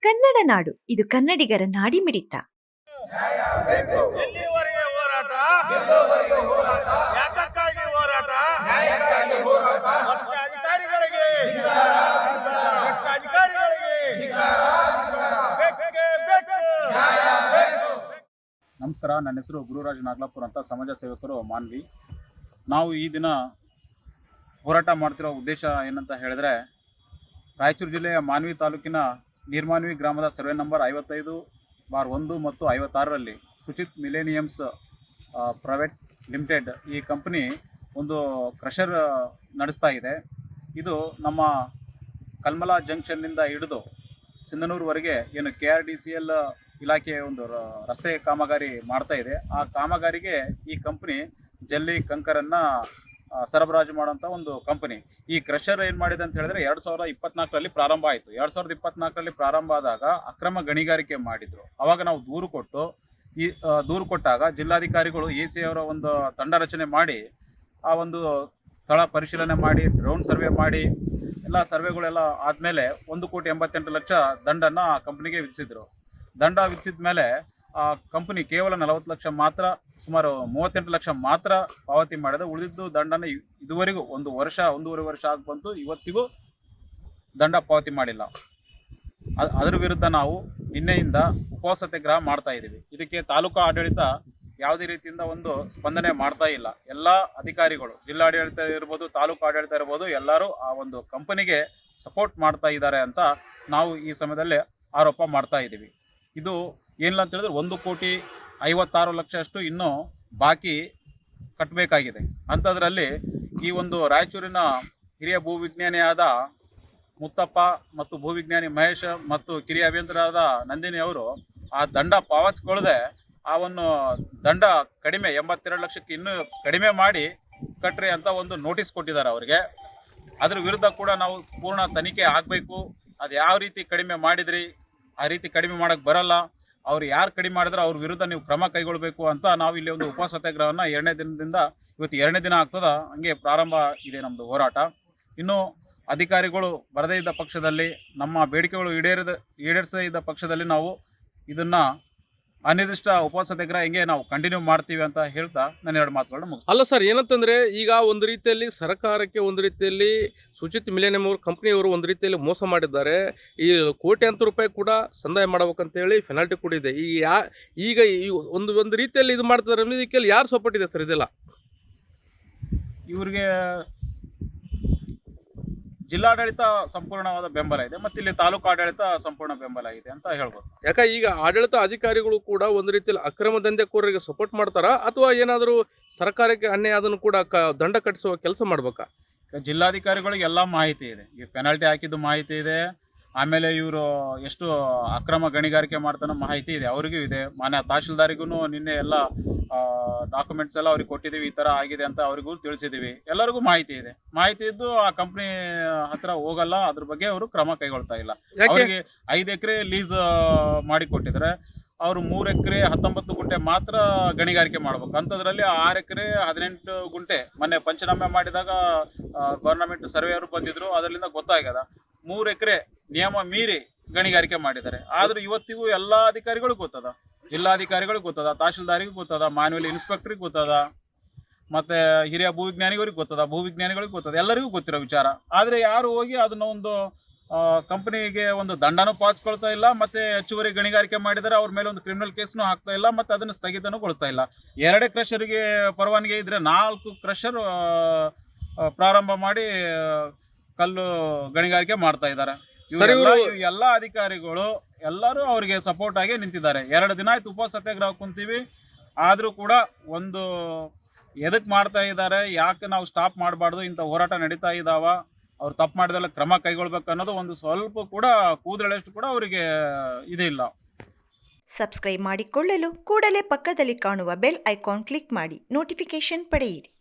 ಕನ್ನಡ ನಾಡು, ಇದು ಕನ್ನಡಿಗರ ನಾಡಿಮಿಡಿತ. ಎಲ್ಲಿವರೆಗೆ ಹೋರಾಟ? ಯಾತಕ್ಕಾಗಿ ಹೋರಾಟ? ಭ್ರಷ್ಟ ಅಧಿಕಾರಿಗಳಿಗೆ ಬೇಕೇ ಬೇಕು. ನಮಸ್ಕಾರ, ನನ್ನ ಹೆಸರು ಗುರುರಾಜ್ ನಾಗ್ಲಾಪುರ್ ಅಂತ, ಸಮಾಜ ಸೇವಕರು ಮಾನ್ವಿ. ನಾವು ಈ ದಿನ ಹೋರಾಟ ಮಾಡ್ತಿರೋ ಉದ್ದೇಶ ಏನಂತ ಹೇಳಿದ್ರೆ, ರಾಯಚೂರು ಜಿಲ್ಲೆಯ ಮಾನ್ವಿ ತಾಲೂಕಿನ ನೀರ್ಮಾನ್ವಿ ಗ್ರಾಮದ ಸರ್ವೆ ನಂಬರ್ 55/1 ಮತ್ತು 56ರಲ್ಲಿ ಸುಚಿತ್ ಮಿಲೇನಿಯಮ್ಸ್ ಪ್ರೈವೇಟ್ ಲಿಮಿಟೆಡ್ ಈ ಕಂಪನಿ ಒಂದು ಕ್ರಷರ್ ನಡೆಸ್ತಾ ಇದೆ. ಇದು ನಮ್ಮ ಕಲ್ಮಲ ಜಂಕ್ಷನ್ನಿಂದ ಹಿಡಿದು ಸಿಂಧನೂರುವರೆಗೆ ಏನು KRDCL ಇಲಾಖೆಯ ಒಂದು ರಸ್ತೆ ಕಾಮಗಾರಿ ಮಾಡ್ತಾ ಇದೆ. ಆ ಕಾಮಗಾರಿಗೆ ಈ ಕಂಪನಿ ಜಲ್ಲಿ ಕಂಕರನ್ನು ಸರಬರಾಜು ಮಾಡೋಂಥ ಒಂದು ಕಂಪನಿ. ಈ ಕ್ರಷರ್ ಏನು ಮಾಡಿದೆ ಅಂತ ಹೇಳಿದ್ರೆ 2024ರಲ್ಲಿ ಪ್ರಾರಂಭ ಆಯಿತು. 2024ರಲ್ಲಿ ಪ್ರಾರಂಭ ಆದಾಗ ಅಕ್ರಮ ಗಣಿಗಾರಿಕೆ ಮಾಡಿದರು. ಆವಾಗ ನಾವು ದೂರು ಕೊಟ್ಟಾಗ ಜಿಲ್ಲಾಧಿಕಾರಿಗಳು AC ಅವರ ಒಂದು ತಂಡ ರಚನೆ ಮಾಡಿ ಆ ಒಂದು ಸ್ಥಳ ಪರಿಶೀಲನೆ ಮಾಡಿ, ಡ್ರೋನ್ ಸರ್ವೆ ಮಾಡಿ, ಎಲ್ಲ ಸರ್ವೆಗಳೆಲ್ಲ ಆದಮೇಲೆ 1,88,00,000 ದಂಡನ್ನು ಆ ಕಂಪ್ನಿಗೆ ವಿಧಿಸಿದರು. ದಂಡ ವಿಧಿಸಿದ ಮೇಲೆ ಆ ಕಂಪನಿ ಕೇವಲ 40 ಲಕ್ಷ ಮಾತ್ರ, ಸುಮಾರು 38 ಲಕ್ಷ ಮಾತ್ರ ಪಾವತಿ ಮಾಡಿದೆ. ಉಳಿದಿದ್ದು ದಂಡನ ಇದುವರೆಗೂ ಒಂದೂವರೆ ವರ್ಷ ಆಗಿ ಬಂತು, ಇವತ್ತಿಗೂ ದಂಡ ಪಾವತಿ ಮಾಡಿಲ್ಲ. ಅದರ ವಿರುದ್ಧ ನಾವು ನಿನ್ನೆಯಿಂದ ಉಪವಾಸ ಸತ್ಯಾಗ್ರಹ ಮಾಡ್ತಾ ಇದ್ದೀವಿ. ಇದಕ್ಕೆ ತಾಲೂಕು ಆಡಳಿತ ಯಾವುದೇ ರೀತಿಯಿಂದ ಒಂದು ಸ್ಪಂದನೆ ಮಾಡ್ತಾ ಇಲ್ಲ. ಎಲ್ಲ ಅಧಿಕಾರಿಗಳು, ಜಿಲ್ಲಾಡಳಿತ ಇರ್ಬೋದು, ತಾಲೂಕು ಆಡಳಿತ ಇರ್ಬೋದು, ಎಲ್ಲರೂ ಆ ಒಂದು ಕಂಪನಿಗೆ ಸಪೋರ್ಟ್ ಮಾಡ್ತಾ ಇದ್ದಾರೆ ಅಂತ ನಾವು ಈ ಸಮಯದಲ್ಲಿ ಆರೋಪ ಮಾಡ್ತಾ ಇದ್ದೀವಿ. ಇದು ಏನಿಲ್ಲ ಅಂತ ಹೇಳಿದ್ರೆ 1,56,00,000 ಅಷ್ಟು ಇನ್ನೂ ಬಾಕಿ ಕಟ್ಟಬೇಕಾಗಿದೆ. ಅಂಥದ್ರಲ್ಲಿ ಈ ಒಂದು ರಾಯಚೂರಿನ ಹಿರಿಯ ಭೂವಿಜ್ಞಾನಿಯಾದ ಮುತ್ತಪ್ಪ ಮತ್ತು ಭೂವಿಜ್ಞಾನಿ ಮಹೇಶ್ ಮತ್ತು ಕಿರಿಯ ಅಭಿಯಂತರಾದ ನಂದಿನಿ ಅವರು ಆ ದಂಡ ಪಾವತಿಸಿಕೊಳ್ಳದೆ ಆ ಒಂದು ದಂಡ ಕಡಿಮೆ 82 ಲಕ್ಷಕ್ಕೆ ಇನ್ನೂ ಕಡಿಮೆ ಮಾಡಿ ಕಟ್ರಿ ಅಂತ ಒಂದು ನೋಟಿಸ್ ಕೊಟ್ಟಿದ್ದಾರೆ ಅವರಿಗೆ. ಅದ್ರ ವಿರುದ್ಧ ಕೂಡ ನಾವು ಪೂರ್ಣ ತನಿಖೆ ಆಗಬೇಕು. ಅದು ಯಾವ ರೀತಿ ಕಡಿಮೆ ಮಾಡಿದ್ರಿ, ಆ ರೀತಿ ಕಡಿಮೆ ಮಾಡೋಕ್ಕೆ ಬರಲ್ಲ, ಅವ್ರು ಯಾರು ಕಡಿಮೆ ಮಾಡಿದ್ರೆ ಅವ್ರ ವಿರುದ್ಧ ನೀವು ಕ್ರಮ ಕೈಗೊಳ್ಳಬೇಕು ಅಂತ ನಾವು ಇಲ್ಲಿ ಒಂದು ಉಪವಾಸ ಸತ್ಯಾಗ್ರಹವನ್ನು 2ನೇ ದಿನದಿಂದ, ಇವತ್ತು 2ನೇ ದಿನ ಆಗ್ತದ, ಹಂಗೆ ಪ್ರಾರಂಭ ಇದೆ ನಮ್ಮದು ಹೋರಾಟ. ಇನ್ನು ಅಧಿಕಾರಿಗಳು ಬರದೇ ಇದ್ದ ಪಕ್ಷದಲ್ಲಿ, ನಮ್ಮ ಬೇಡಿಕೆಗಳು ಈಡೇರಿಸದೇ ಇದ್ದ ಪಕ್ಷದಲ್ಲಿ ನಾವು ಇದನ್ನು ಅನಿರ್ದಿಷ್ಟ ಉಪವಾಸ ಸತ್ಯಾಗ್ರಹ ಹಿಂಗೆ ನಾವು ಕಂಟಿನ್ಯೂ ಮಾಡ್ತೀವಿ ಅಂತ ಹೇಳ್ತಾ ನಾನು 2 ಮಾತುಗಳನ್ನ ಮುಗಿಸ್ತೀನಿ. ಅಲ್ಲ ಸರ್, ಏನಂತಂದರೆ ಈಗ ಒಂದು ರೀತಿಯಲ್ಲಿ ಸರ್ಕಾರಕ್ಕೆ ಒಂದು ರೀತಿಯಲ್ಲಿ ಸುಚಿತ್ ಮಿಲೇನಿಯಂ ಅವ್ರ ಕಂಪ್ನಿಯವರು ಒಂದು ರೀತಿಯಲ್ಲಿ ಮೋಸ ಮಾಡಿದ್ದಾರೆ. ಈ ಕೋಟ್ಯಾಂತರ ರೂಪಾಯಿ ಕೂಡ ಸಂದಾಯ ಮಾಡ್ಬೇಕಂತೇಳಿ ಪೆನಾಲ್ಟಿ ಕೂಡ ಇದೆ. ಈಗ ಈ ಒಂದು ರೀತಿಯಲ್ಲಿ ಇದು ಮಾಡ್ತಾರೆ, ಇದಕ್ಕೆ ಯಾರು ಸಪೋರ್ಟ್ ಇದೆ ಸರ್? ಇದೆಲ್ಲ ಇವ್ರಿಗೆ ಜಿಲ್ಲಾಡಳಿತ ಸಂಪೂರ್ಣವಾದ ಬೆಂಬಲ ಇದೆ, ಮತ್ತು ಇಲ್ಲಿ ತಾಲೂಕು ಆಡಳಿತ ಸಂಪೂರ್ಣ ಬೆಂಬಲ ಇದೆ ಅಂತ ಹೇಳ್ಬೋದು. ಯಾಕೆ ಈಗ ಆಡಳಿತ ಅಧಿಕಾರಿಗಳು ಕೂಡ ಒಂದು ರೀತಿಯಲ್ಲಿ ಅಕ್ರಮ ದಂಧೆಕೋರರಿಗೆ ಸಪೋರ್ಟ್ ಮಾಡ್ತಾರಾ, ಅಥವಾ ಏನಾದರೂ ಸರ್ಕಾರಕ್ಕೆ ಅನ್ಯಾಯ ಅದನ್ನು ಕೂಡ ದಂಡ ಕಟ್ಟಿಸುವ ಕೆಲಸ ಮಾಡ್ಬೇಕಾ? ಜಿಲ್ಲಾಧಿಕಾರಿಗಳಿಗೆ ಎಲ್ಲ ಮಾಹಿತಿ ಇದೆ, ಈ ಪೆನಾಲ್ಟಿ ಹಾಕಿದ್ದು ಮಾಹಿತಿ ಇದೆ, ಆಮೇಲೆ ಇವರು ಎಷ್ಟು ಅಕ್ರಮ ಗಣಿಗಾರಿಕೆ ಮಾಡ್ತಾನೋ ಮಾಹಿತಿ ಇದೆ, ಅವರಿಗೂ ಇದೆ. ಮಾನ್ಯ ತಹಶೀಲ್ದಾರಿಗೂ ನಿನ್ನೆ ಎಲ್ಲ ಡಾಕ್ಯುಮೆಂಟ್ಸ್ ಎಲ್ಲ ಅವ್ರಿಗೆ ಕೊಟ್ಟಿದ್ದೀವಿ, ಈ ಥರ ಆಗಿದೆ ಅಂತ ಅವರಿಗೂ ತಿಳಿಸಿದ್ದೀವಿ. ಎಲ್ಲರಿಗೂ ಮಾಹಿತಿ ಇದೆ. ಮಾಹಿತಿ ಇದ್ದು ಆ ಕಂಪ್ನಿ ಹತ್ರ ಹೋಗಲ್ಲ, ಅದ್ರ ಬಗ್ಗೆ ಅವರು ಕ್ರಮ ಕೈಗೊಳ್ತಾ ಇಲ್ಲ. ಅವರಿಗೆ 5 ಎಕರೆ ಲೀಸ್ ಮಾಡಿ ಕೊಟ್ಟಿದ್ದಾರೆ. ಅವರು 3 ಎಕರೆ 19 ಗುಂಟೆ ಮಾತ್ರ ಗಣಿಗಾರಿಕೆ ಮಾಡ್ಬೇಕು. ಅಂಥದ್ರಲ್ಲಿ 6 ಎಕರೆ 18 ಗುಂಟೆ ಮೊನ್ನೆ ಪಂಚನಾಮೆ ಮಾಡಿದಾಗ ಗೌರ್ನಮೆಂಟ್ ಸರ್ವೇಯರು ಬಂದಿದ್ರು, ಅದರಿಂದ ಗೊತ್ತಾಗ್ಯದ 3 ಎಕರೆ ನಿಯಮ ಮೀರಿ ಗಣಿಗಾರಿಕೆ ಮಾಡಿದ್ದಾರೆ. ಆದರೂ ಇವತ್ತಿಗೂ ಎಲ್ಲ ಅಧಿಕಾರಿಗಳಿಗೂ ಗೊತ್ತದ, ಜಿಲ್ಲಾಧಿಕಾರಿಗಳಿಗೂ ಗೊತ್ತದ, ತಹಶೀಲ್ದಾರಿಗೂ ಗೊತ್ತದ, ಮಾನ್ಯುವಲ್ ಇನ್ಸ್ಪೆಕ್ಟ್ರಿಗೆ ಗೊತ್ತದ, ಮತ್ತು ಹಿರಿಯ ಭೂವಿಜ್ಞಾನಿಗಳಿಗೆ ಗೊತ್ತದ, ಭೂವಿಜ್ಞಾನಿಗಳಿಗೆ ಗೊತ್ತದ, ಎಲ್ಲರಿಗೂ ಗೊತ್ತಿರೋ ವಿಚಾರ. ಆದರೆ ಯಾರು ಹೋಗಿ ಅದನ್ನ ಒಂದು ಕಂಪನಿಗೆ ಒಂದು ದಂಡನೂ ಪಾವತಿಸ್ಕೊಳ್ತಾ ಇಲ್ಲ, ಮತ್ತು ಹೆಚ್ಚುವರಿ ಗಣಿಗಾರಿಕೆ ಮಾಡಿದರೆ ಅವ್ರ ಮೇಲೆ ಒಂದು ಕ್ರಿಮಿನಲ್ ಕೇಸ್ನೂ ಹಾಕ್ತಾ ಇಲ್ಲ, ಮತ್ತು ಅದನ್ನು ಸ್ಥಗಿತಗೊಳಿಸ್ತಾ ಇಲ್ಲ. 2 ಕ್ರಷರಿಗೆ ಪರವಾನಗಿ ಇದ್ದರೆ 4 ಕ್ರಷರ್ ಪ್ರಾರಂಭ ಮಾಡಿ ಕಲ್ಲು ಗಣಿಗಾರಿಕೆ ಮಾಡ್ತಾ ಇದ್ದಾರೆ. ಎಲ್ಲ ಅಧಿಕಾರಿಗಳು ಎಲ್ಲರೂ ಅವರಿಗೆ ಸಪೋರ್ಟ್ ಆಗಿ ನಿಂತಿದ್ದಾರೆ. 2 ದಿನ ಆಯ್ತು ಉಪವಾಸ ಸತ್ಯಾಗ್ರಹ ಕುಂತೀವಿ, ಆದರೂ ಕೂಡ ಒಂದು ಎದಕ್ಕೆ ಮಾಡ್ತಾ ಇದ್ದಾರೆ, ಯಾಕೆ ನಾವು ಸ್ಟಾಪ್ ಮಾಡಬಾರ್ದು, ಇಂಥ ಹೋರಾಟ ನಡೀತಾ ಇದ್ದಾವ, ಅವ್ರು ತಪ್ಪು ಮಾಡಿದೆಲ್ಲ ಕ್ರಮ ಕೈಗೊಳ್ಬೇಕು ಅನ್ನೋದು ಒಂದು ಸ್ವಲ್ಪ ಕೂಡ ಕೂದಲೆಷ್ಟು ಕೂಡ ಅವರಿಗೆ ಇದಿಲ್ಲ. ಸಬ್ಸ್ಕ್ರೈಬ್ ಮಾಡಿಕೊಳ್ಳಲು ಕೂಡಲೇ ಪಕ್ಕದಲ್ಲಿ ಕಾಣುವ ಬೆಲ್ ಐಕಾನ್ ಕ್ಲಿಕ್ ಮಾಡಿ ನೋಟಿಫಿಕೇಶನ್ ಪಡೆಯಿರಿ.